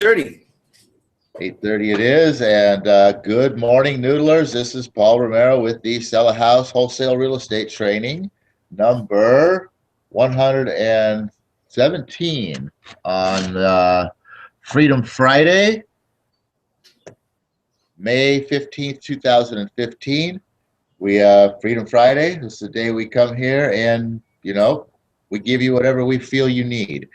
8:30. 8:30 it is, and good morning, Noodlers. This is Paul Romero with the Sell a House Wholesale Real Estate Training, number 117 on Freedom Friday, May 15th, 2015. Freedom Friday, this is the day we come here and, we give you whatever we feel you need.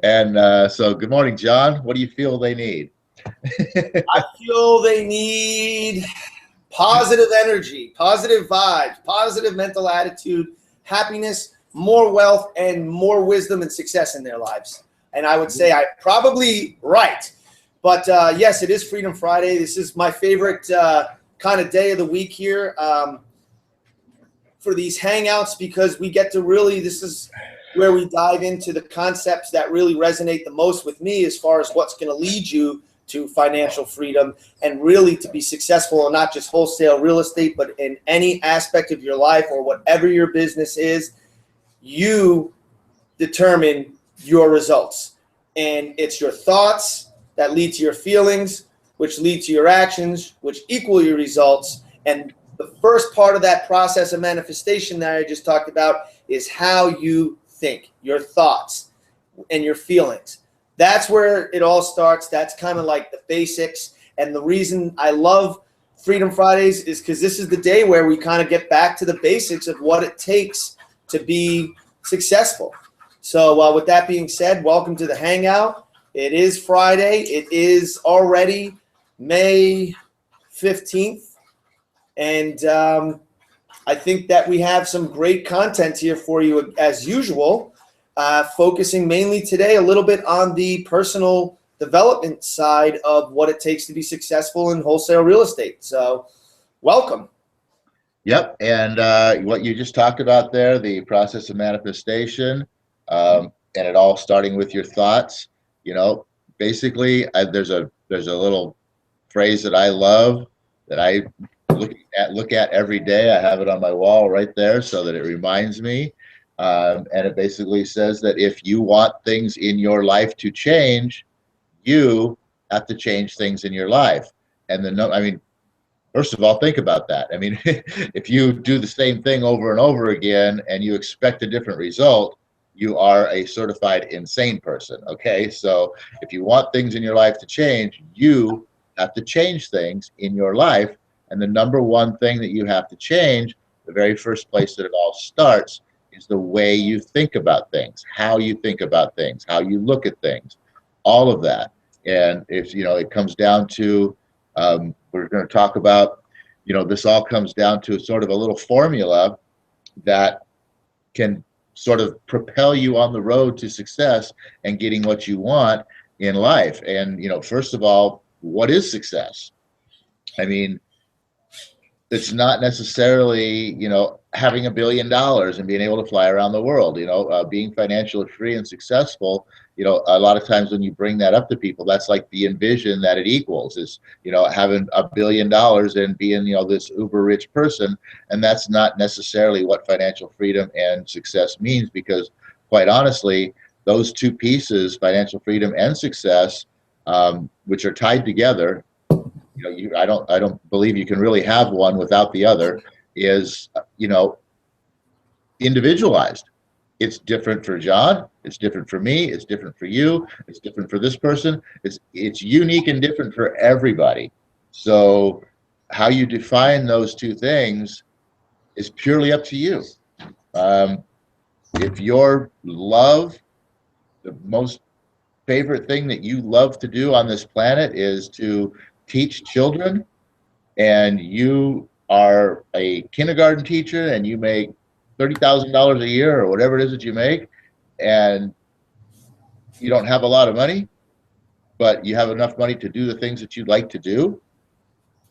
And so good morning, John. What do you feel they need? I feel they need positive energy, positive vibes, positive mental attitude, happiness, more wealth, and more wisdom and success in their lives. And I would say I'm probably right. But yes, it is Freedom Friday. This is my favorite kind of day of the week here for these hangouts, because we get to really, this is where we dive into the concepts that really resonate the most with me as far as what's going to lead you to financial freedom and really to be successful in not just wholesale real estate, but in any aspect of your life or whatever your business is. You determine your results, and it's your thoughts that lead to your feelings, which lead to your actions, which equal your results. And the first part of that process of manifestation that I just talked about is how you think, your thoughts and your feelings. That's where it all starts. That's kind of like the basics. And the reason I love Freedom Fridays is because this is the day where we kind of get back to the basics of what it takes to be successful. So with that being said, welcome to the Hangout. It is Friday. It is already May 15th. And I think that we have some great content here for you as usual, focusing mainly today a little bit on the personal development side of what it takes to be successful in wholesale real estate. So welcome. Yep. And what you just talked about there, the process of manifestation, and it all starting with your thoughts, basically there's a little phrase that I love that I look at every day. I have it on my wall right there so that it reminds me. And it basically says that if you want things in your life to change, you have to change things in your life. And first of all, think about that. If you do the same thing over and over again and you expect a different result, you are a certified insane person. Okay. So if you want things in your life to change, you have to change things in your life. And the number one thing that you have to change, the very first place that it all starts, is the way you think about things, how you think about things, how you look at things, all of that. And if it comes down to, we're going to talk about, this all comes down to sort of a little formula that can sort of propel you on the road to success and getting what you want in life. And first of all, what is success? It's not necessarily, having $1 billion and being able to fly around the world. Being financially free and successful, a lot of times when you bring that up to people, that's like the envision that it equals is, having $1 billion and being, this uber rich person. And that's not necessarily what financial freedom and success means, because quite honestly, those two pieces, financial freedom and success, which are tied together, I don't believe you can really have one without the other, is, individualized. It's different for John. It's different for me. It's different for you. It's different for this person. It's unique and different for everybody. So how you define those two things is purely up to you. If your love, the most favorite thing that you love to do on this planet is to teach children, and you are a kindergarten teacher and you make $30,000 a year or whatever it is that you make, and you don't have a lot of money, but you have enough money to do the things that you'd like to do,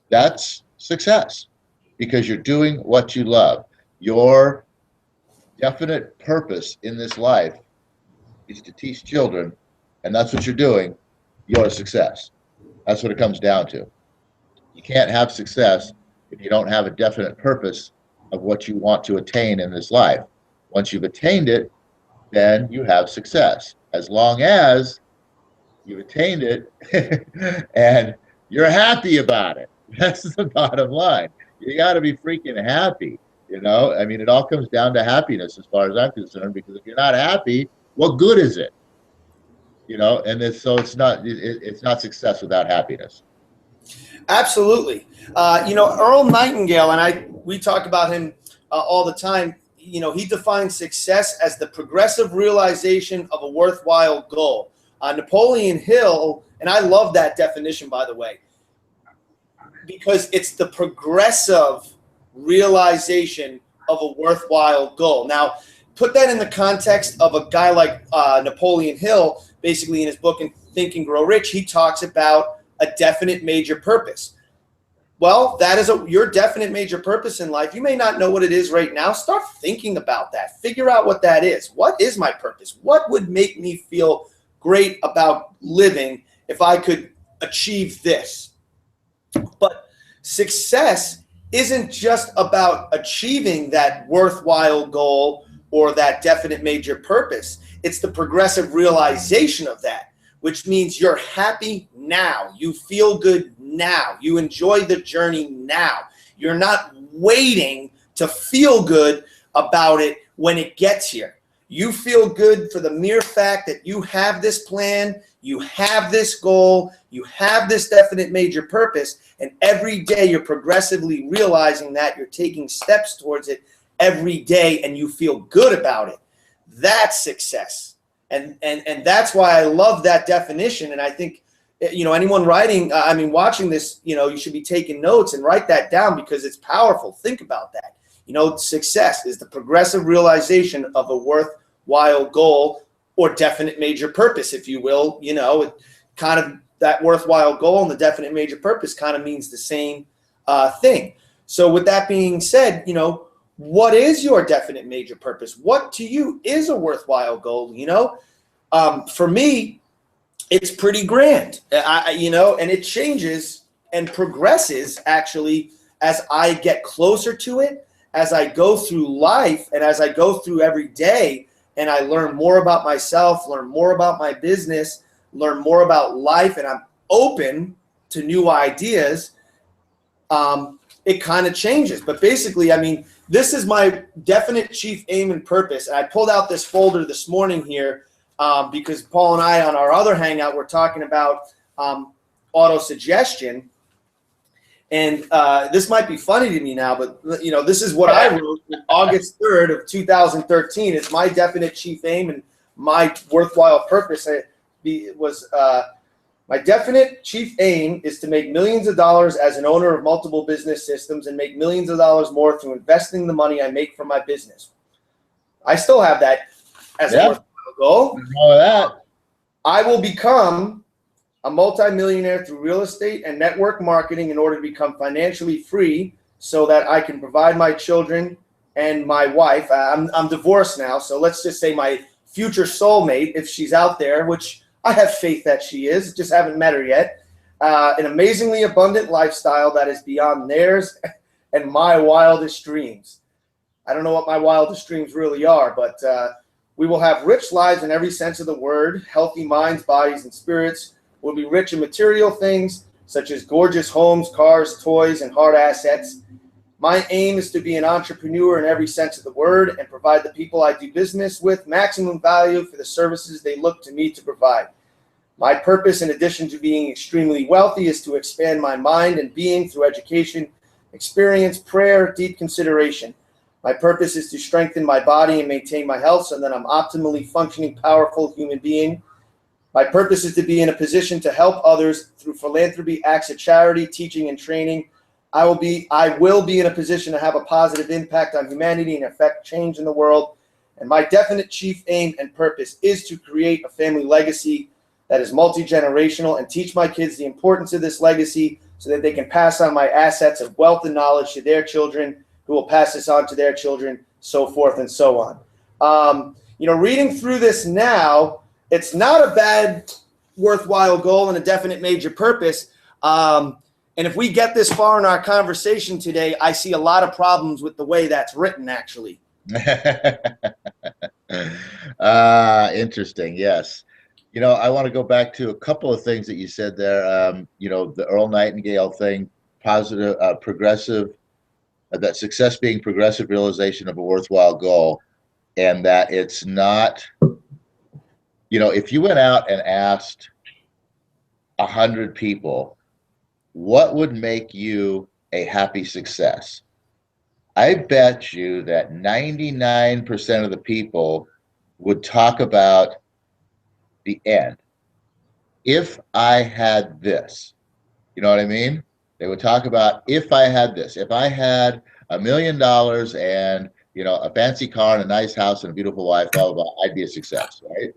that's success, because you're doing what you love. Your definite purpose in this life is to teach children, and that's what you're doing. You're a success. That's what it comes down to. You can't have success if you don't have a definite purpose of what you want to attain in this life. Once you've attained it, then you have success. As long as you've attained it, and you're happy about it. That's the bottom line. You got to be freaking happy. You know, I mean, it all comes down to happiness as far as I'm concerned, because if you're not happy, what good is it? You know, and so it's not success without happiness. Absolutely. Earl Nightingale, and we talk about him all the time. He defines success as the progressive realization of a worthwhile goal. Napoleon Hill, and I love that definition, by the way, because it's the progressive realization of a worthwhile goal. Now, put that in the context of a guy like Napoleon Hill. Basically, in his book Think and Grow Rich, he talks about a definite major purpose. Well, that is your definite major purpose in life. You may not know what it is right now. Start thinking about that. Figure out what that is. What is my purpose? What would make me feel great about living if I could achieve this? But success isn't just about achieving that worthwhile goal or that definite major purpose. It's the progressive realization of that, which means you're happy now. You feel good now. You enjoy the journey now. You're not waiting to feel good about it when it gets here. You feel good for the mere fact that you have this plan, you have this goal, you have this definite major purpose, and every day you're progressively realizing that you're taking steps towards it every day and you feel good about it. That's success. And that's why I love that definition. And I think, anyone watching this, you should be taking notes and write that down because it's powerful. Think about that. Success is the progressive realization of a worthwhile goal or definite major purpose, if you will. It kind of, that worthwhile goal and the definite major purpose kind of means the same thing. So with that being said, what is your definite major purpose? What to you is a worthwhile goal? For me, it's pretty grand, and it changes and progresses actually as I get closer to it, as I go through life and as I go through every day and I learn more about myself, learn more about my business, learn more about life, and I'm open to new ideas. It kind of changes. But basically, this is my definite chief aim and purpose. And I pulled out this folder this morning here because Paul and I on our other hangout were talking about auto-suggestion. And this might be funny to me now, but this is what I wrote on August 3rd of 2013. It's my definite chief aim and my worthwhile purpose. My definite chief aim is to make millions of dollars as an owner of multiple business systems and make millions of dollars more through investing the money I make from my business. I still have that as a worthwhile goal. I will become a multimillionaire through real estate and network marketing in order to become financially free so that I can provide my children and my wife. I'm divorced now, so let's just say my future soulmate, if she's out there, which I have faith that she is, just haven't met her yet, an amazingly abundant lifestyle that is beyond theirs and my wildest dreams. I don't know what my wildest dreams really are, but we will have rich lives in every sense of the word, healthy minds, bodies, and spirits. We'll be rich in material things such as gorgeous homes, cars, toys, and hard assets. My aim is to be an entrepreneur in every sense of the word and provide the people I do business with maximum value for the services they look to me to provide. My purpose, in addition to being extremely wealthy, is to expand my mind and being through education, experience, prayer, deep consideration. My purpose is to strengthen my body and maintain my health so that I'm optimally functioning, powerful human being. My purpose is to be in a position to help others through philanthropy, acts of charity, teaching, and training. I will be in a position to have a positive impact on humanity and affect change in the world. And my definite chief aim and purpose is to create a family legacy that is multi-generational and teach my kids the importance of this legacy so that they can pass on my assets of wealth and knowledge to their children, who will pass this on to their children, so forth and so on. Reading through this now, it's not a bad, worthwhile goal and a definite major purpose. And if we get this far in our conversation today, I see a lot of problems with the way that's written, actually. Interesting. Yes. You know, I want to go back to a couple of things that you said there. You know, the Earl Nightingale thing, positive, progressive, that success being progressive realization of a worthwhile goal, and that it's not, you know, if you went out and asked 100 people, what would make you a happy success? I bet you that 99% of the people would talk about the end. If I had this, you know what I mean? They would talk about if I had this, if I had $1 million and, you know, a fancy car and a nice house and a beautiful wife, blah, blah, blah, I'd be a success, right?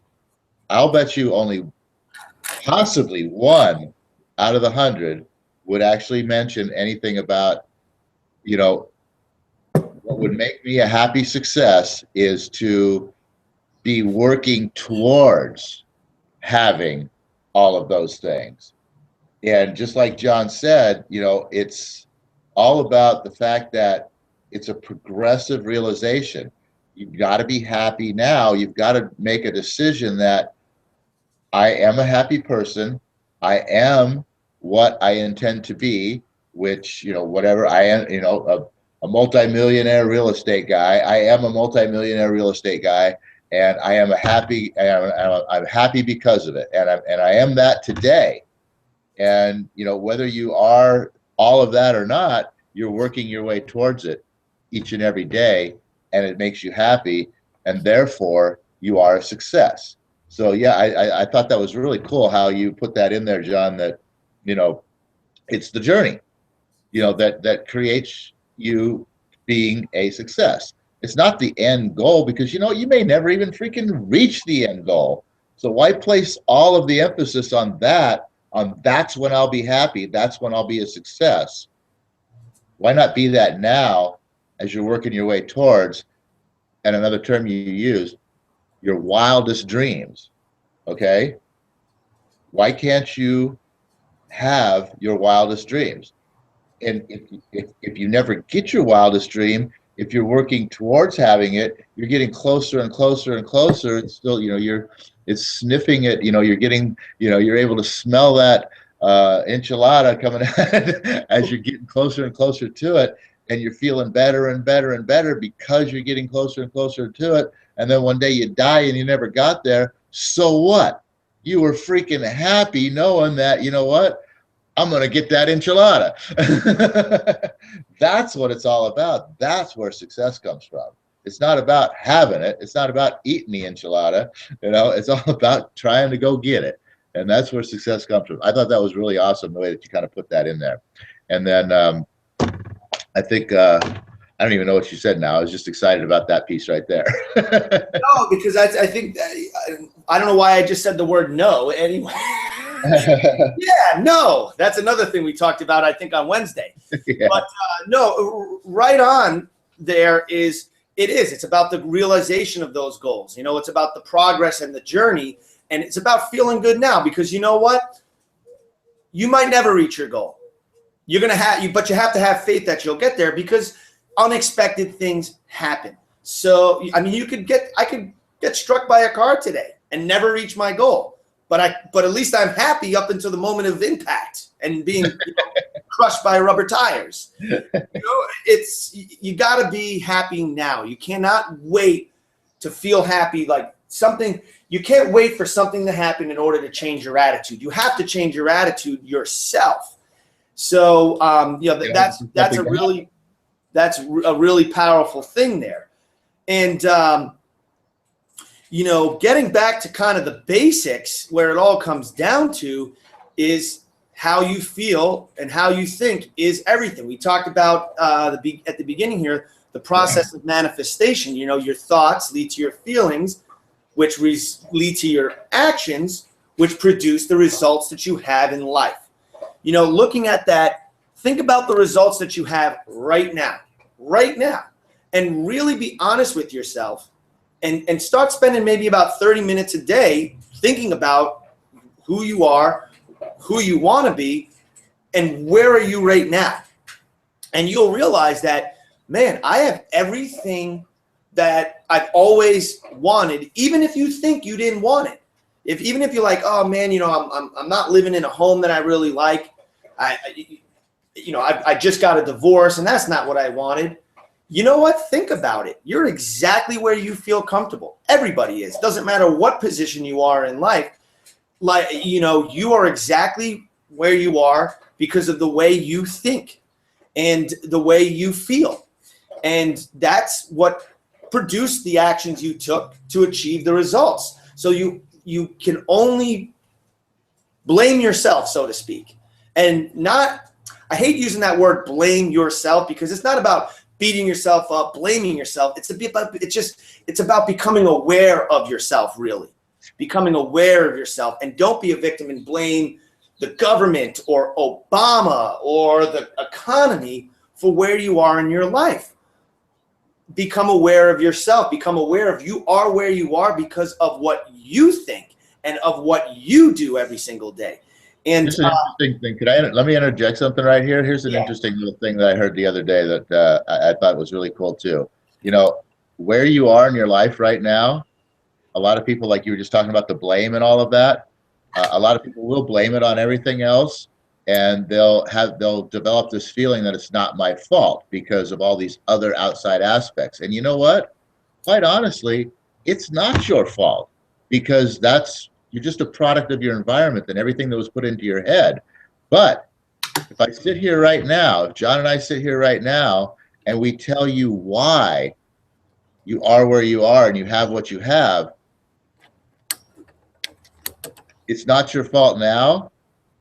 I'll bet you only possibly one out of the 100 would actually mention anything about, you know, what would make me a happy success is to be working towards having all of those things. And just like John said, you know, it's all about the fact that it's a progressive realization. You've got to be happy now. You've got to make a decision that I am a happy person. I am what I intend to be, which, you know, whatever I am, you know, a multimillionaire real estate guy. I am a multimillionaire real estate guy, and I am I'm happy because of it, and I am that today. And, you know, whether you are all of that or not, you're working your way towards it each and every day, and it makes you happy, and therefore you are a success. So yeah, I thought that was really cool how you put that in there, John, that, you know, it's the journey, you know, that creates you being a success. It's not the end goal, because, you know, you may never even freaking reach the end goal. So why place all of the emphasis on that, on that's when I'll be happy, that's when I'll be a success? Why not be that now as you're working your way towards, and another term you use, your wildest dreams, okay? Why can't you have your wildest dreams? And if you never get your wildest dream, if you're working towards having it, you're getting closer and closer and closer. It's still, you know, it's sniffing it, you know, you're getting, you know, you're able to smell that enchilada coming out as you're getting closer and closer to it, and you're feeling better and better and better because you're getting closer and closer to it. And then one day you die and you never got there. So what? You were freaking happy knowing that, you know what? I'm going to get that enchilada. That's what it's all about. That's where success comes from. It's not about having it. It's not about eating the enchilada. You know, it's all about trying to go get it. And that's where success comes from. I thought that was really awesome, the way that you kind of put that in there. And then I think, I don't even know what you said now. I was just excited about that piece right there. No, because I think, I don't know why I just said the word no anyway. Yeah, no, that's another thing we talked about, I think, on Wednesday. Yeah. But no, right on there is, it's about the realization of those goals. You know, it's about the progress and the journey, and it's about feeling good now, because you know what? You might never reach your goal. You're going to have, but you have to have faith that you'll get there, because unexpected things happen. So, I mean, I could get struck by a car today and never reach my goal. But at least I'm happy up until the moment of impact and being crushed by rubber tires. You know, you got to be happy now. You cannot wait to feel happy. Like something, you can't wait for something to happen in order to change your attitude. You have to change your attitude yourself. So you know, that's a really powerful thing there. And you know, getting back to kind of the basics, where it all comes down to is how you feel and how you think is everything. We talked about at the beginning here, the process of manifestation. You know, your thoughts lead to your feelings, which lead to your actions, which produce the results that you have in life. You know, looking at that, think about the results that you have right now, and really be honest with yourself. And start spending maybe about 30 minutes a day thinking about who you are, who you want to be, and where are you right now. And you'll realize that, man, I have everything that I've always wanted, even if you think you didn't want it. even if you're like, oh man, I'm not living in a home that I really like. I just got a divorce and that's not what I wanted. You know what? Think about it. You're exactly where you feel comfortable. Everybody is. Doesn't matter what position you are in life. You are exactly where you are because of the way you think and the way you feel. And that's what produced the actions you took to achieve the results. So you can only blame yourself, so to speak, and not, I hate using that word blame yourself because it's not about beating yourself up, blaming yourself. It's about becoming aware of yourself, really. Becoming aware of yourself, and don't be a victim and blame the government or Obama or the economy for where you are in your life. Become aware of yourself. Become aware of you are where you are because of what you think and of what you do every single day. And here's an interesting thing. Let me interject something right here. Here's an interesting little thing that I heard the other day that I thought was really cool too. Where you are in your life right now, a lot of people, like you were just talking about the blame and all of that, a lot of people will blame it on everything else, and they'll develop this feeling that it's not my fault because of all these other outside aspects. And you know what? Quite honestly, it's not your fault because you're just a product of your environment and everything that was put into your head. But if I sit here right now, if John and I sit here right now and we tell you why you are where you are and you have what you have, it's not your fault now.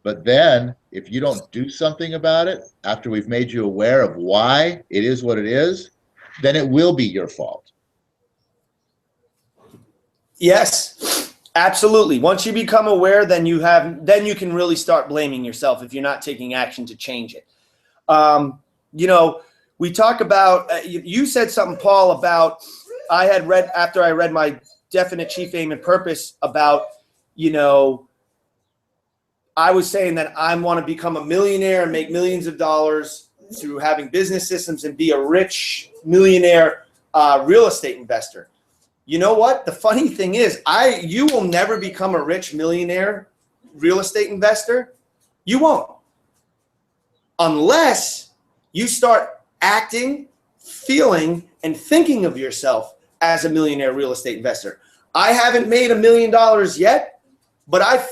But then if you don't do something about it after we've made you aware of why it is what it is, then it will be your fault. yes, absolutely. Once you become aware, then you can really start blaming yourself if you're not taking action to change it. We talk about, you said something, Paul, about after I read my definite chief aim and purpose about, I was saying that I want to become a millionaire and make millions of dollars through having business systems and be a rich millionaire real estate investor. You know what? The funny thing is, you will never become a rich millionaire real estate investor. You won't. Unless you start acting, feeling, and thinking of yourself as a millionaire real estate investor. I haven't made $1 million yet, but I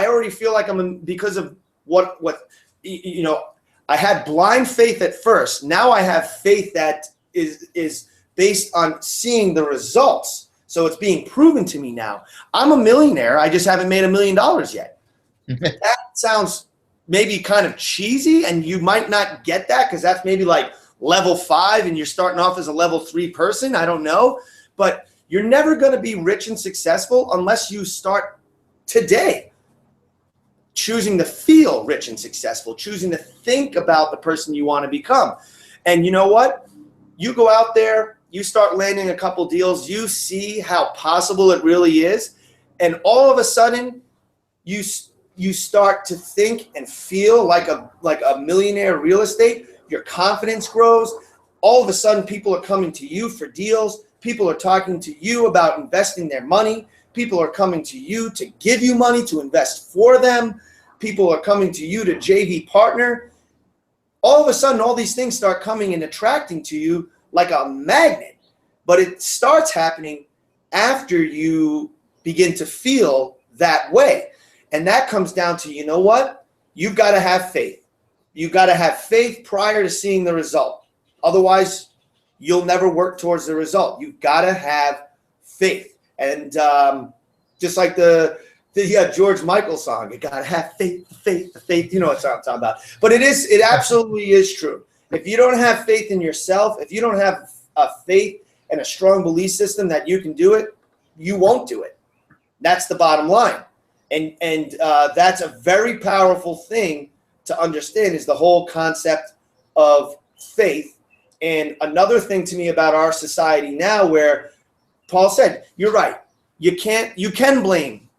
already feel like because of what I had blind faith at first. Now I have faith that is based on seeing the results. So it's being proven to me now. I'm a millionaire. I just haven't made $1 million yet. That sounds maybe kind of cheesy, and you might not get that because that's maybe like level 5 and you're starting off as a level 3 person. I don't know. But you're never going to be rich and successful unless you start today choosing to feel rich and successful, choosing to think about the person you want to become. And you know what? You go out there, you start landing a couple deals, you see how possible it really is. And all of a sudden, you start to think and feel like a millionaire real estate. Your confidence grows. All of a sudden, people are coming to you for deals. People are talking to you about investing their money. People are coming to you to give you money to invest for them. People are coming to you to JV partner. All of a sudden, all these things start coming and attracting to you like a magnet. But it starts happening after you begin to feel that way. And that comes down to, you know what? You've got to have faith. You've got to have faith prior to seeing the result. Otherwise, you'll never work towards the result. You've got to have faith. And just like the George Michael song, you got to have faith, faith. You know what I'm talking about. But it absolutely is true. If you don't have faith in yourself, if you don't have a faith and a strong belief system that you can do it, you won't do it. That's the bottom line. And that's a very powerful thing to understand, is the whole concept of faith. And another thing to me about our society now, where Paul said, you're right, you can blame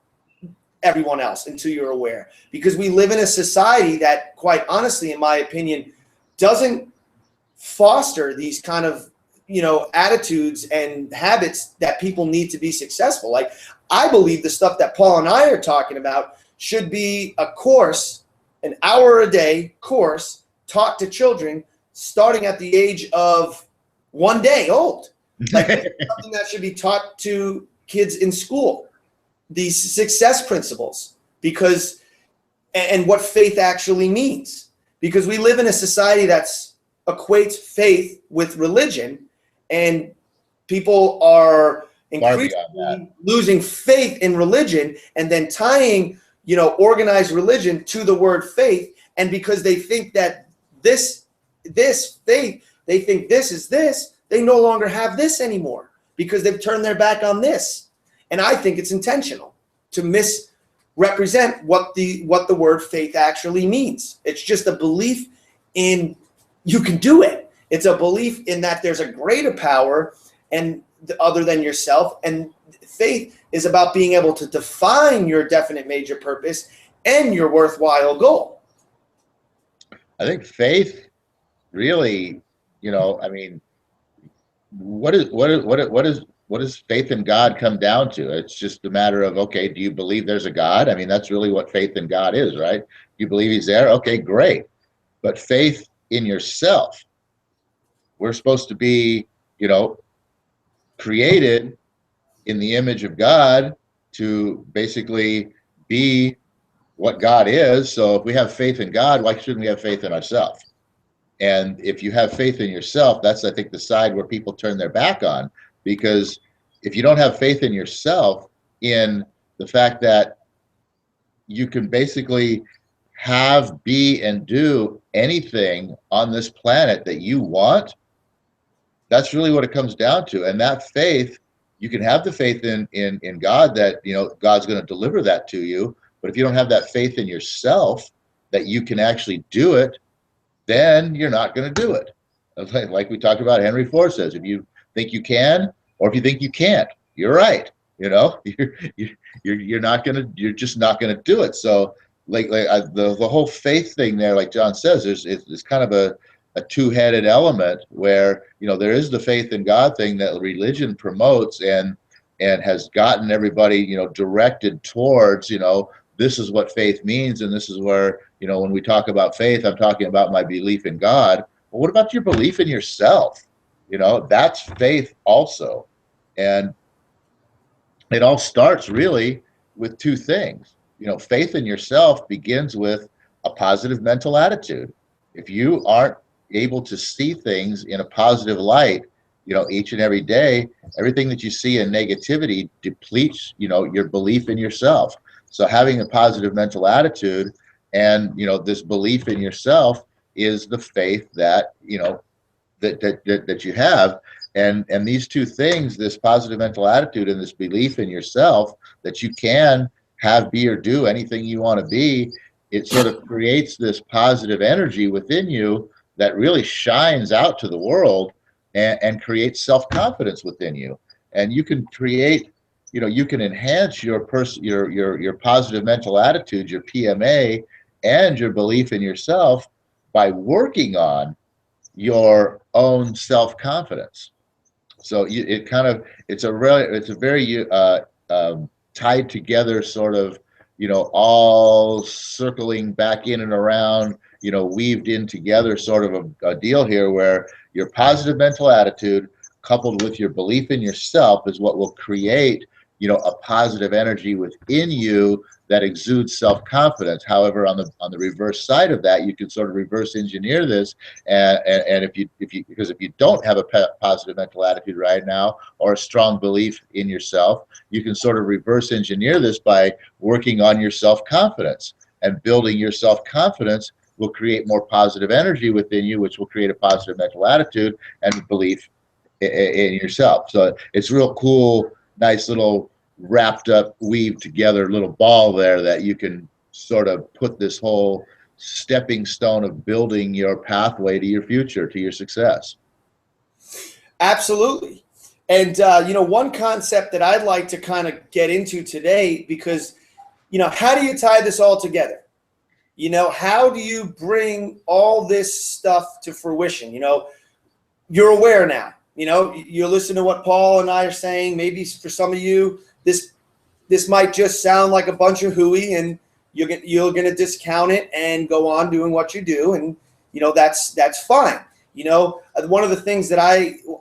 everyone else until you're aware, because we live in a society that, quite honestly, in my opinion, doesn't foster these kind of attitudes and habits that people need to be successful. Like, I believe the stuff that Paul and I are talking about should be a course, an hour a day course taught to children starting at the age of 1 day old. Like something that should be taught to kids in school, these success principles, because, and what faith actually means. Because we live in a society that's equates faith with religion, and people are increasingly losing faith in religion and then tying, organized religion to the word faith. And because they think that this faith, they think this is this, they no longer have this anymore because they've turned their back on this. And I think it's intentional to misrepresent what the word faith actually means. It's just a belief in you can do it. It's a belief in that there's a greater power and other than yourself. And faith is about being able to define your definite major purpose and your worthwhile goal. I think faith really, what does faith in God come down to? It's just a matter of, okay, do you believe there's a God? I mean, that's really what faith in God is, right? You believe he's there? Okay, great. But faith in yourself, we're supposed to be, created in the image of God to basically be what God is. So if we have faith in God, why shouldn't we have faith in ourselves? And if you have faith in yourself, that's, I think, the side where people turn their back on, because if you don't have faith in yourself, in the fact that you can basically have, be, and do anything on this planet that you want, that's really what it comes down to. And that faith, you can have the faith in God that, God's going to deliver that to you. But if you don't have that faith in yourself that you can actually do it, then you're not going to do it. Like we talked about, Henry Ford says, if you think you can, or if you think you can't, you're right. You're not going to, you're just not going to do it. So the whole faith thing there, like John says, is kind of a two-headed element where, there is the faith in God thing that religion promotes and has gotten everybody, directed towards, this is what faith means. And this is where, when we talk about faith, I'm talking about my belief in God. Well, what about your belief in yourself? That's faith also. And it all starts really with two things. Faith in yourself begins with a positive mental attitude. If you aren't able to see things in a positive light, each and every day, everything that you see in negativity depletes, your belief in yourself. So having a positive mental attitude and, this belief in yourself is the faith that, that you have. And these two things, this positive mental attitude and this belief in yourself that you can have, be, or do anything you want to be, it sort of creates this positive energy within you that really shines out to the world and creates self-confidence within you. And you can create, you can enhance your positive mental attitude, your PMA, and your belief in yourself by working on your own self-confidence. So it's a very tied together sort of, all circling back in and around, weaved in together sort of a deal here where your positive mental attitude coupled with your belief in yourself is what will create, a positive energy within you that exudes self-confidence. However, on the reverse side of that, you can sort of reverse engineer this, and if you don't have a positive mental attitude right now or a strong belief in yourself, you can sort of reverse engineer this by working on your self-confidence, and building your self-confidence will create more positive energy within you, which will create a positive mental attitude and belief in yourself. So it's real cool, nice little wrapped up, weaved together little ball there that you can sort of put this whole stepping stone of building your pathway to your future, to your success. Absolutely. And, one concept that I'd like to kind of get into today, because, how do you tie this all together? How do you bring all this stuff to fruition? You're aware now, you're listening to what Paul and I are saying. Maybe for some of you, this this might just sound like a bunch of hooey, and you're gonna discount it and go on doing what you do, and that's fine. One of the things that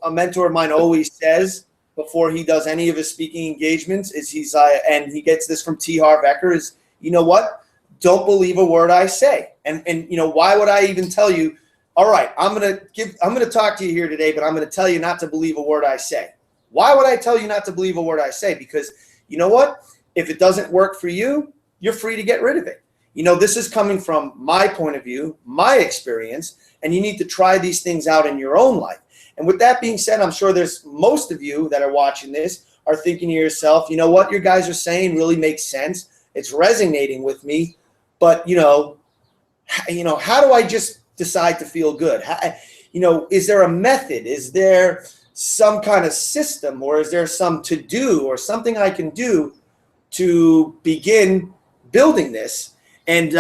a mentor of mine always says before he does any of his speaking engagements is and he gets this from T. Harv Eker, is, you know what? Don't believe a word I say. And why would I even tell you, all right, I'm gonna talk to you here today, but I'm gonna tell you not to believe a word I say. Why would I tell you not to believe a word I say? Because you know what? If it doesn't work for you, you're free to get rid of it. This is coming from my point of view, my experience, and you need to try these things out in your own life. And with that being said, I'm sure there's most of you that are watching this are thinking to yourself, you know what your guys are saying really makes sense. It's resonating with me, but how do I just decide to feel good? Is there a method? Is there some kind of system, or is there some to do or something I can do to begin building this? And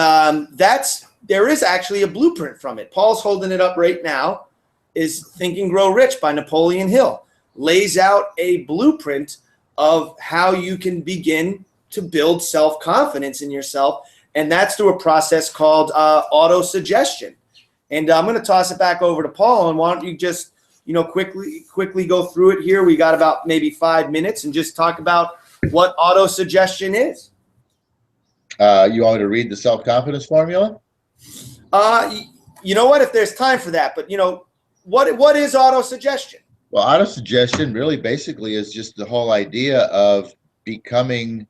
there is actually a blueprint from it. Paul's holding it up right now. Is Think and Grow Rich by Napoleon Hill. Lays out a blueprint of how you can begin to build self-confidence in yourself. And that's through a process called auto-suggestion. And I'm going to toss it back over to Paul. And why don't you just, quickly go through it here. We got about maybe 5 minutes, and just talk about what auto-suggestion is. You want me to read the self-confidence formula? You know what? If there's time for that, but what is auto-suggestion? Well, auto-suggestion really basically is just the whole idea of becoming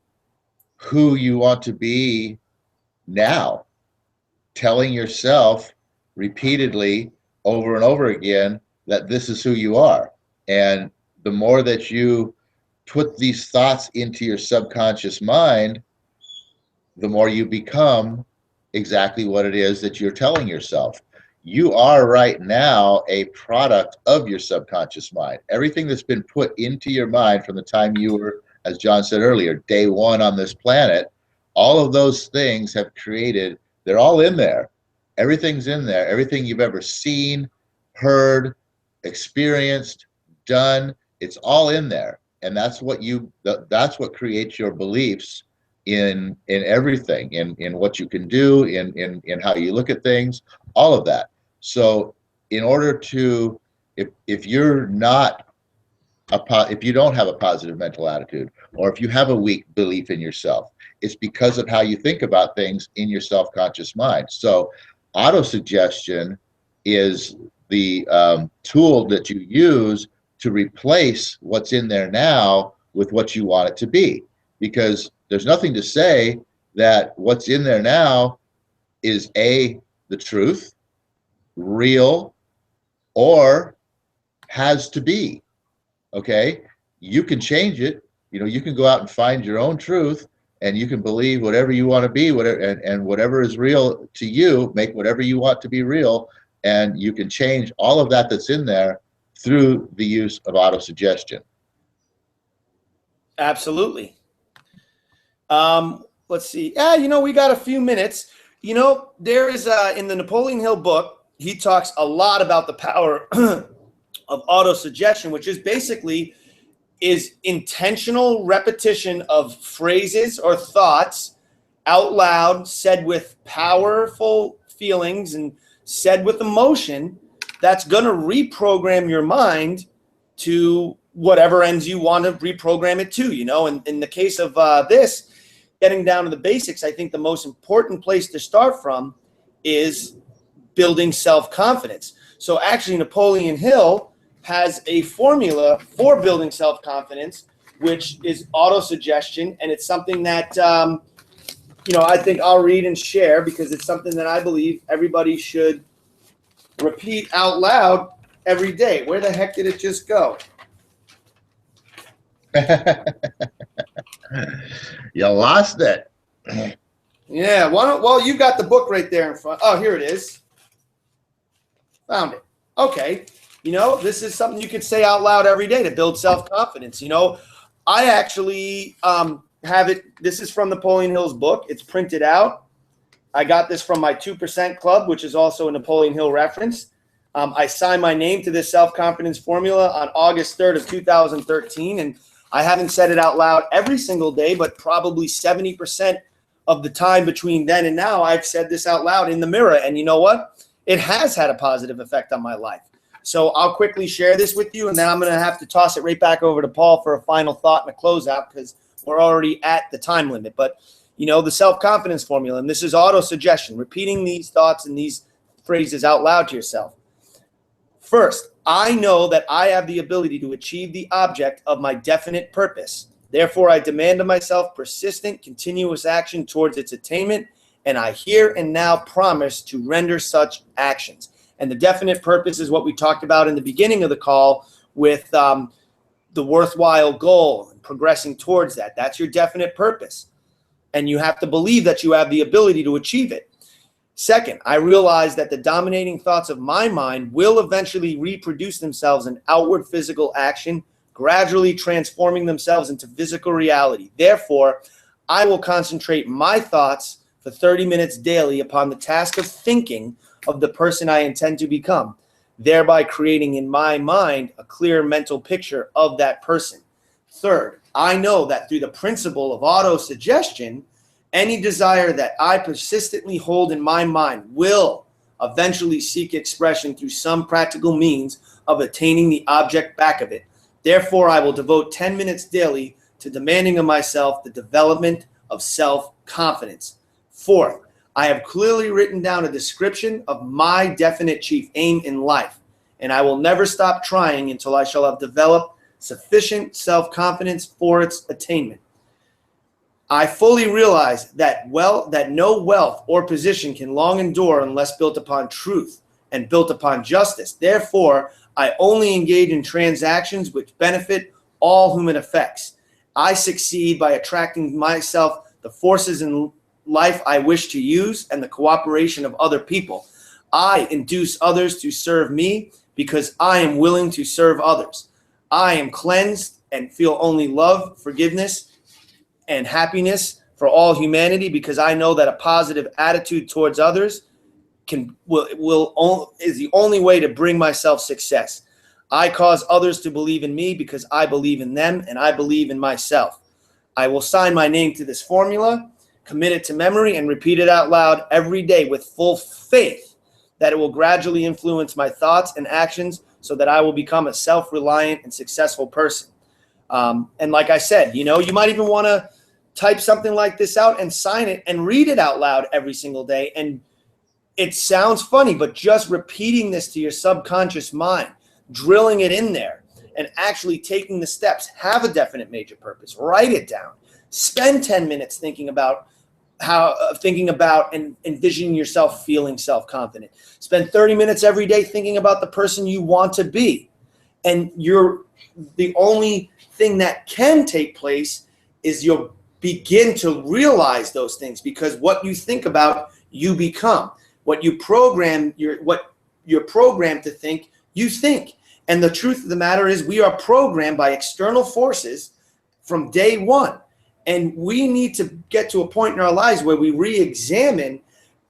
who you want to be now, telling yourself repeatedly over and over again that this is who you are. And the more that you put these thoughts into your subconscious mind, the more you become exactly what it is that you're telling yourself. You are right now a product of your subconscious mind. Everything that's been put into your mind from the time you were, as John said earlier, day one on this planet, all of those things have created, they're all in there. Everything's in there. Everything you've ever seen, heard, experienced, done, it's all in there. And that's what creates your beliefs in everything, in what you can do, in how you look at things, all of that. So in order to, if you don't have a positive mental attitude, or if you have a weak belief in yourself, it's because of how you think about things in your self-conscious mind. So auto-suggestion is the tool that you use to replace what's in there now with what you want it to be. Because there's nothing to say that what's in there now is the truth, real, or has to be. Okay? You can change it. You can go out and find your own truth, and you can believe whatever you want to be, and whatever is real to you, make whatever you want to be real, and you can change all of that that's in there through the use of auto-suggestion. Absolutely. Let's see. We got a few minutes. There is in the Napoleon Hill book, he talks a lot about the power of auto-suggestion, which is basically intentional repetition of phrases or thoughts out loud, said with powerful feelings and said with emotion, that's going to reprogram your mind to whatever ends you want to reprogram it to. And in the case of this, getting down to the basics, I think the most important place to start from is building self-confidence. So actually, Napoleon Hill has a formula for building self-confidence, which is auto-suggestion. And it's something that, I think I'll read and share, because it's something that I believe everybody should repeat out loud every day. Where the heck did it just go? You lost it. Yeah. Well, you got the book right there in front. Oh, here it is. Found it. Okay. This is something you could say out loud every day to build self-confidence. I actually have it. This is from Napoleon Hill's book. It's printed out. I got this from my 2% club, which is also a Napoleon Hill reference. I signed my name to this self-confidence formula on August 3rd of 2013. And I haven't said it out loud every single day, but probably 70% of the time between then and now, I've said this out loud in the mirror. And you know what? It has had a positive effect on my life. So I'll quickly share this with you, and then I'm going to have to toss it right back over to Paul for a final thought and a closeout because we're already at the time limit. But, you know, the self-confidence formula, and this is auto-suggestion, repeating these thoughts and these phrases out loud to yourself. First, I know that I have the ability to achieve the object of my definite purpose. Therefore, I demand of myself persistent, continuous action towards its attainment, and I here and now promise to render such actions. And the definite purpose is what we talked about in the beginning of the call with the worthwhile goal and progressing towards that. That's your definite purpose. And you have to believe that you have the ability to achieve it. Second, I realize that the dominating thoughts of my mind will eventually reproduce themselves in outward physical action, gradually transforming themselves into physical reality. Therefore, I will concentrate my thoughts for 30 minutes daily upon the task of thinking of the person I intend to become, thereby creating in my mind a clear mental picture of that person. Third, I know that through the principle of auto-suggestion, any desire that I persistently hold in my mind will eventually seek expression through some practical means of attaining the object back of it. Therefore, I will devote 10 minutes daily to demanding of myself the development of self-confidence. Fourth, I have clearly written down a description of my definite chief aim in life, and I will never stop trying until I shall have developed sufficient self-confidence for its attainment. I fully realize that no wealth or position can long endure unless built upon truth and built upon justice. Therefore, I only engage in transactions which benefit all whom it affects. I succeed by attracting myself the forces in life I wish to use and the cooperation of other people. I induce others to serve me because I am willing to serve others. I am cleansed and feel only love, forgiveness, and happiness for all humanity because I know that a positive attitude towards others is the only way to bring myself success. I cause others to believe in me because I believe in them and I believe in myself. I will sign my name to this formula, commit it to memory, and repeat it out loud every day with full faith that it will gradually influence my thoughts and actions so that I will become a self-reliant and successful person. And like I said, you know, you might even want to type something like this out and sign it and read it out loud every single day. And it sounds funny, but just repeating this to your subconscious mind, drilling it in there, and actually taking the steps, have a definite major purpose, write it down, spend 10 minutes thinking about and envisioning yourself feeling self-confident. Spend 30 minutes every day thinking about the person you want to be. And the only thing that can take place is you'll begin to realize those things, because what you think about, you become. What you're programmed to think, you think. And the truth of the matter is we are programmed by external forces from day one. And we need to get to a point in our lives where we re-examine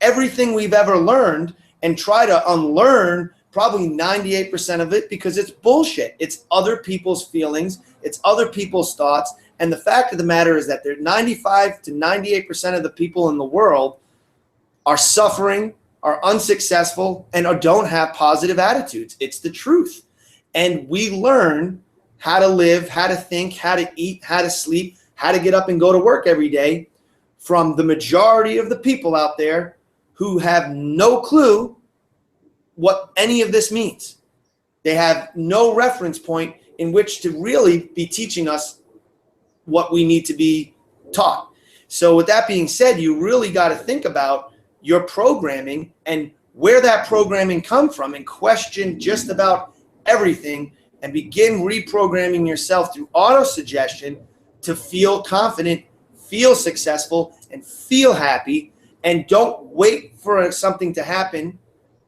everything we've ever learned and try to unlearn probably 98% of it, because it's bullshit. It's other people's feelings. It's other people's thoughts. And the fact of the matter is that 95 to 98% of the people in the world are suffering, are unsuccessful, and don't have positive attitudes. It's the truth. And we learn how to live, how to think, how to eat, how to sleep, how to get up and go to work every day from the majority of the people out there who have no clue what any of this means. They have no reference point in which to really be teaching us what we need to be taught. So with that being said, you really got to think about your programming and where that programming come from, and question just about everything and begin reprogramming yourself through auto-suggestion to feel confident, feel successful, and feel happy. And don't wait for something to happen.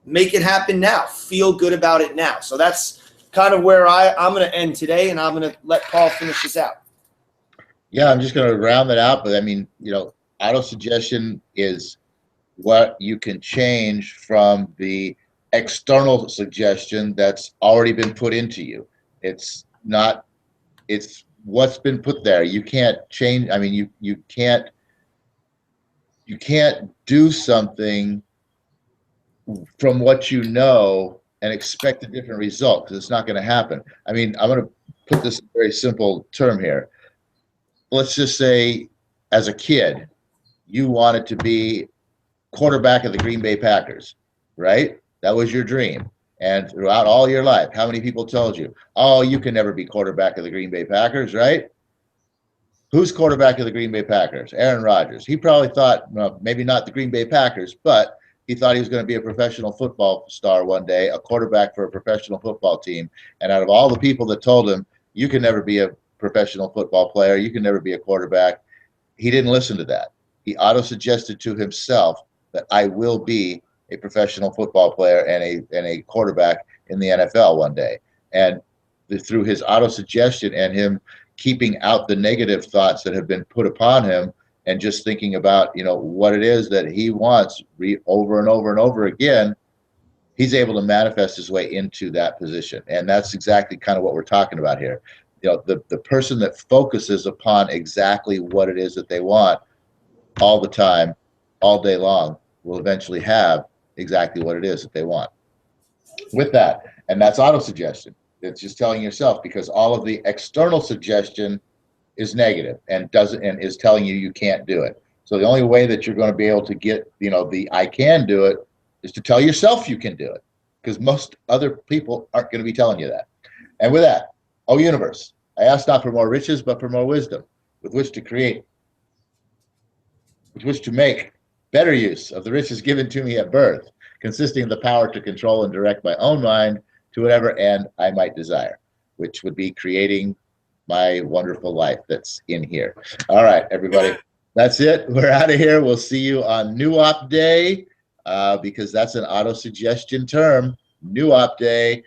Make it happen now. Feel good about it now. So that's kind of where I'm going to end today, and I'm going to let Paul finish this out. Yeah, I'm just going to round that out. But I mean, you know, auto-suggestion is what you can change from the external suggestion that's already been put into you. It's what's been put there. You can't change. I mean, you can't do something from what you know and expect a different result, because it's not going to happen. I mean, I'm going to put this in a very simple term here. Let's just say, as a kid, you wanted to be quarterback of the Green Bay Packers, right? That was your dream. And throughout all your life, how many people told you, oh, you can never be quarterback of the Green Bay Packers, right? Who's quarterback of the Green Bay Packers? Aaron Rodgers. He probably thought, well, maybe not the Green Bay Packers, but he thought he was going to be a professional football star one day, a quarterback for a professional football team. And out of all the people that told him, you can never be a professional football player, you can never be a quarterback, he didn't listen to that. He auto-suggested to himself that I will be a professional football player and a quarterback in the NFL one day. And through his auto-suggestion and him keeping out the negative thoughts that have been put upon him and just thinking about, you know, what it is that he wants over and over and over again, he's able to manifest his way into that position. And that's exactly kind of what we're talking about here. You know, the person that focuses upon exactly what it is that they want all the time, all day long, will eventually have exactly what it is that they want. With that, and that's auto-suggestion. It's just telling yourself, because all of the external suggestion is negative and is telling you you can't do it. So the only way that you're going to be able to get, you know, the I can do it is to tell yourself you can do it, because most other people aren't going to be telling you that. And with that, oh universe, I ask not for more riches, but for more wisdom, with which to create, with which to make better use of the riches given to me at birth, consisting of the power to control and direct my own mind to whatever end I might desire, which would be creating my wonderful life that's in here. All right, everybody, that's it. We're out of here. We'll see you on New Op Day, because that's an auto-suggestion term. New Op Day.